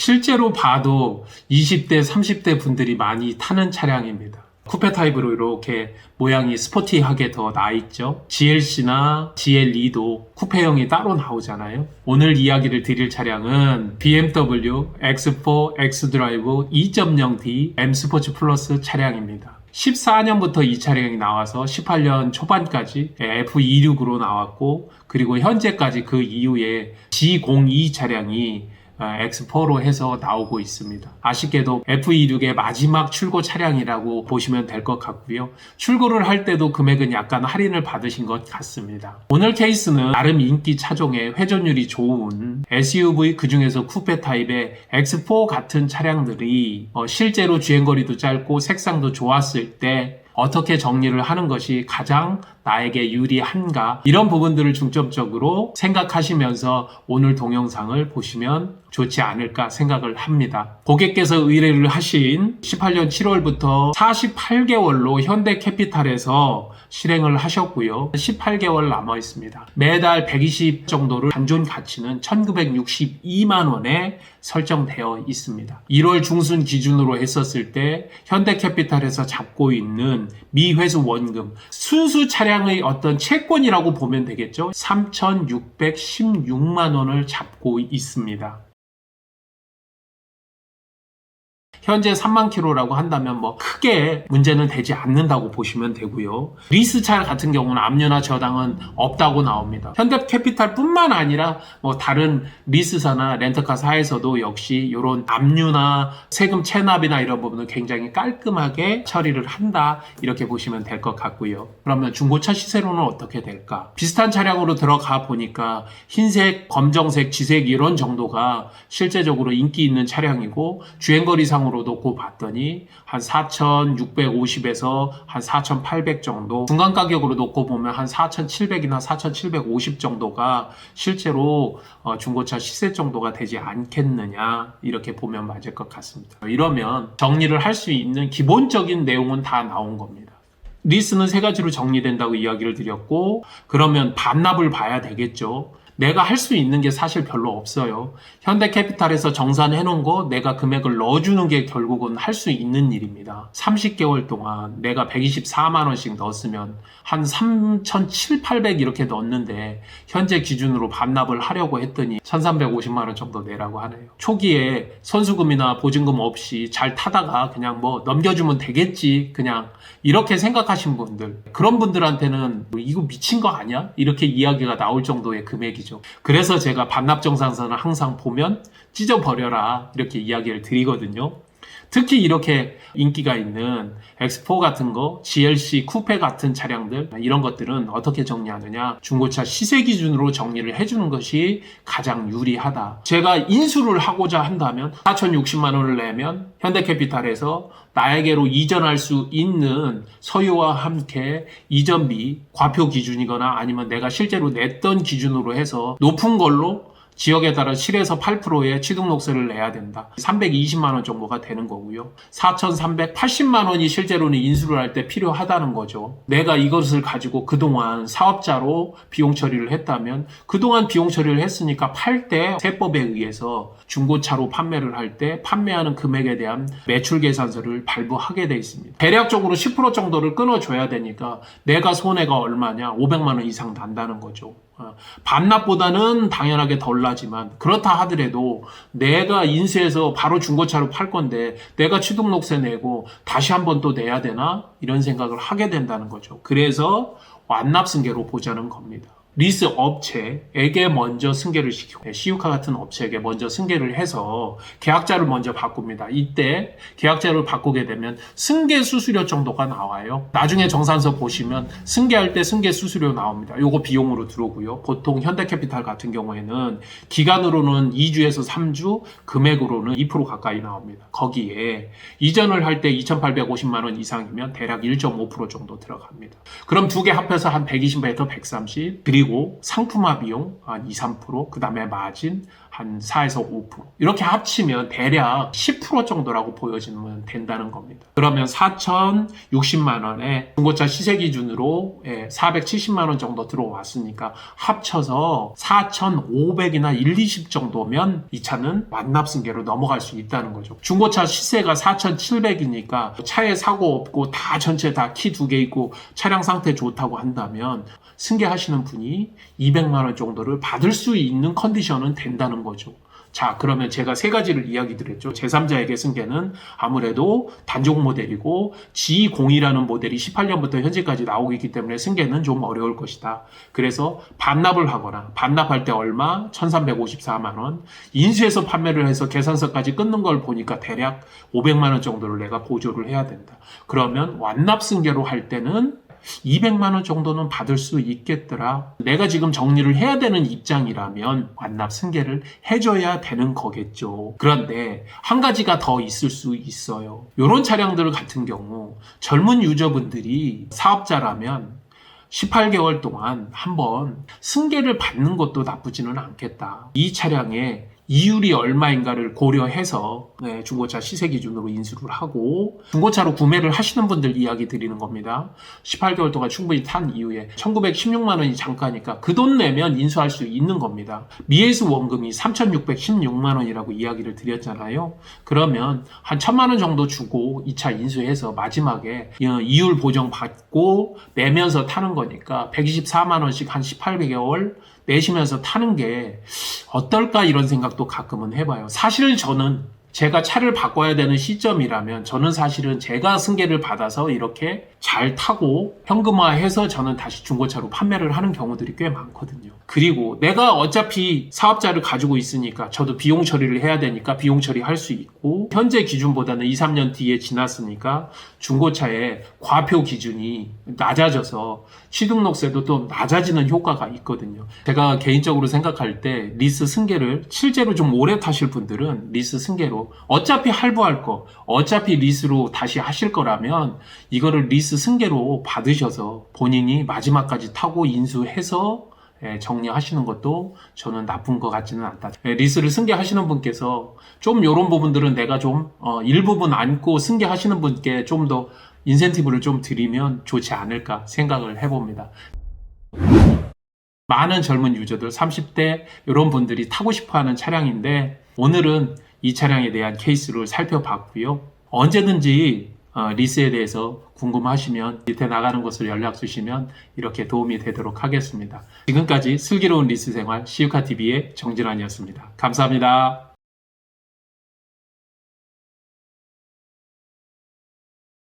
실제로 봐도 20대, 30대 분들이 많이 타는 차량입니다. 쿠페 타입으로 이렇게 모양이 스포티하게 더 나있죠. GLC나 GLE도 쿠페형이 따로 나오잖아요. 오늘 이야기를 드릴 차량은 BMW X4 xDrive 2.0D M 스포츠 플러스 차량입니다. 14년부터 이 차량이 나와서 18년 초반까지 F26으로 나왔고, 그리고 현재까지 그 이후에 G02 차량이 X4로 해서 나오고 있습니다. 아쉽게도 F26의 마지막 출고 차량이라고 보시면 될 것 같고요. 출고를 할 때도 금액은 약간 할인을 받으신 것 같습니다. 오늘 케이스는 나름 인기 차종의 회전율이 좋은 SUV, 그중에서 쿠페 타입의 X4 같은 차량들이 실제로 주행거리도 짧고 색상도 좋았을 때 어떻게 정리를 하는 것이 가장 나에게 유리한가, 이런 부분들을 중점적으로 생각하시면서 오늘 동영상을 보시면 좋지 않을까 생각을 합니다. 고객께서 의뢰를 하신 18년 7월부터 48개월로 현대캐피탈에서 실행을 하셨고요. 18개월 남아 있습니다. 매달 120 정도를 단존 가치는 1962만 원에 설정되어 있습니다. 1월 중순 기준으로 했었을 때 현대캐피탈에서 잡고 있는 미회수 원금, 순수 차량의 어떤 채권이라고 보면 되겠죠. 3,616만 원을 잡고 있습니다. 현재 3만 킬로라고 한다면 크게 문제는 되지 않는다고 보시면 되고요. 리스차 같은 경우는 압류나 저당은 없다고 나옵니다. 현대캐피탈 뿐만 아니라 다른 리스사나 렌터카사에서도 역시 이런 압류나 세금 체납이나 이런 부분을 굉장히 깔끔하게 처리를 한다, 이렇게 보시면 될 것 같고요. 그러면 중고차 시세로는 어떻게 될까? 비슷한 차량으로 들어가 보니까 흰색, 검정색, 지색 이런 정도가 실제적으로 인기 있는 차량이고, 주행거리상으로 놓고 봤더니 한 4,650에서 한 4,800 정도, 중간 가격으로 놓고 보면 한 4,700이나 4,750 정도가 실제로 중고차 시세 정도가 되지 않겠느냐, 이렇게 보면 맞을 것 같습니다. 이러면 정리를 할 수 있는 기본적인 내용은 다 나온 겁니다. 리스는 세 가지로 정리된다고 이야기를 드렸고, 그러면 반납을 봐야 되겠죠. 내가 할 수 있는 게 사실 별로 없어요. 현대캐피탈에서 정산해 놓은 거 내가 금액을 넣어주는 게 결국은 할 수 있는 일입니다. 30개월 동안 내가 124만 원씩 넣었으면 한 3,700 이렇게 넣었는데, 현재 기준으로 반납을 하려고 했더니 1,350만 원 정도 내라고 하네요. 초기에 선수금이나 보증금 없이 잘 타다가 그냥 넘겨주면 되겠지, 그냥 이렇게 생각하신 분들, 그런 분들한테는 이거 미친 거 아니야? 이렇게 이야기가 나올 정도의 금액이죠. 그래서 제가 반납정산서를 항상 보면 찢어버려라, 이렇게 이야기를 드리거든요. 특히 이렇게 인기가 있는 X4 같은 거, GLC, 쿠페 같은 차량들, 이런 것들은 어떻게 정리하느냐, 중고차 시세 기준으로 정리를 해주는 것이 가장 유리하다. 제가 인수를 하고자 한다면 4,060만 원을 내면 현대캐피탈에서 나에게로 이전할 수 있는 서류와 함께 이전비, 과표 기준이거나 아니면 내가 실제로 냈던 기준으로 해서 높은 걸로 지역에 따라 7에서 8%의 취등록세를 내야 된다. 320만 원 정도가 되는 거고요. 4,380만 원이 실제로는 인수를 할 때 필요하다는 거죠. 내가 이것을 가지고 그동안 사업자로 비용 처리를 했다면, 그동안 비용 처리를 했으니까 팔 때 세법에 의해서 중고차로 판매를 할 때 판매하는 금액에 대한 매출 계산서를 발부하게 돼 있습니다. 대략적으로 10% 정도를 끊어줘야 되니까 내가 손해가 얼마냐? 500만 원 이상 난다는 거죠. 반납보다는 당연하게 덜 나지만, 그렇다 하더라도 내가 인수해서 바로 중고차로 팔 건데 내가 취등록세 내고 다시 한번 또 내야 되나? 이런 생각을 하게 된다는 거죠. 그래서 완납승계로 보자는 겁니다. 리스 업체에게 먼저 승계를 시키고, 시유카 같은 업체에게 먼저 승계를 해서 계약자를 먼저 바꿉니다. 이때 계약자를 바꾸게 되면 승계 수수료 정도가 나와요. 나중에 정산서 보시면 승계할 때 승계 수수료 나옵니다. 요거 비용으로 들어오고요. 보통 현대캐피탈 같은 경우에는 기간으로는 2주에서 3주, 금액으로는 2% 가까이 나옵니다. 거기에 이전을 할 때 2,850만 원 이상이면 대략 1.5% 정도 들어갑니다. 그럼 두 개 합해서 한 120에서 130, 그리고 상품화 비용 한 2, 3%, 그 다음에 마진 한 4에서 5% 이렇게 합치면 대략 10% 정도라고 보여지면 된다는 겁니다. 그러면 4,060만 원에 중고차 시세 기준으로 470만 원 정도 들어왔으니까 합쳐서 4,500이나 1, 20 정도면 이 차는 완납승계로 넘어갈 수 있다는 거죠. 중고차 시세가 4,700이니까 차에 사고 없고 다 전체 다 키 2개 있고 차량 상태 좋다고 한다면 승계하시는 분이 200만 원 정도를 받을 수 있는 컨디션은 된다는 거죠. 자, 그러면 제가 세 가지를 이야기 드렸죠. 제3자에게 승계는 아무래도 단종 모델이고 G02라는 모델이 18년부터 현재까지 나오고 있기 때문에 승계는 좀 어려울 것이다. 그래서 반납을 하거나 반납할 때 얼마? 1,354만 원. 인수해서 판매를 해서 계산서까지 끊는 걸 보니까 대략 500만 원 정도를 내가 보조를 해야 된다. 그러면 완납 승계로 할 때는 200만 원 정도는 받을 수 있겠더라. 내가 지금 정리를 해야 되는 입장이라면 완납 승계를 해줘야 되는 거겠죠. 그런데 한 가지가 더 있을 수 있어요. 이런 차량들 같은 경우 젊은 유저분들이 사업자라면 18개월 동안 한번 승계를 받는 것도 나쁘지는 않겠다. 이 차량에 이율이 얼마인가를 고려해서 중고차 시세 기준으로 인수를 하고 중고차로 구매를 하시는 분들 이야기 드리는 겁니다. 18개월 동안 충분히 탄 이후에 1916만 원이 장가니까 그 돈 내면 인수할 수 있는 겁니다. 미해수 원금이 3616만 원이라고 이야기를 드렸잖아요. 그러면 한 1000만 원 정도 주고 이 차 인수해서 마지막에 이율 보정 받고 내면서 타는 거니까 124만 원씩 한 18개월 내시면서 타는 게 어떨까 이런 생각도 가끔은 해봐요. 사실 저는 제가 차를 바꿔야 되는 시점이라면 저는 사실은 제가 승계를 받아서 이렇게 잘 타고 현금화해서 저는 다시 중고차로 판매를 하는 경우들이 꽤 많거든요. 그리고 내가 어차피 사업자를 가지고 있으니까 저도 비용 처리를 해야 되니까 비용 처리할 수 있고 현재 기준보다는 2, 3년 뒤에 지났으니까 중고차의 과표 기준이 낮아져서 취등록세도 또 낮아지는 효과가 있거든요. 제가 개인적으로 생각할 때 리스 승계를 실제로 좀 오래 타실 분들은 리스 승계로 어차피 할부할 거 어차피 리스로 다시 하실 거라면 이거를 리스 승계로 받으셔서 본인이 마지막까지 타고 인수해서 정리하시는 것도 저는 나쁜 것 같지는 않다. 리스를 승계하시는 분께서 좀 이런 부분들은 내가 좀 일부분 안고 승계하시는 분께 좀 더 인센티브를 좀 드리면 좋지 않을까 생각을 해봅니다. 많은 젊은 유저들 30대 이런 분들이 타고 싶어하는 차량인데 오늘은 이 차량에 대한 케이스를 살펴봤고요. 언제든지 리스에 대해서 궁금하시면 밑에 나가는 곳으로 연락 주시면 이렇게 도움이 되도록 하겠습니다. 지금까지 슬기로운 리스 생활 시우카TV의 정진환이었습니다. 감사합니다.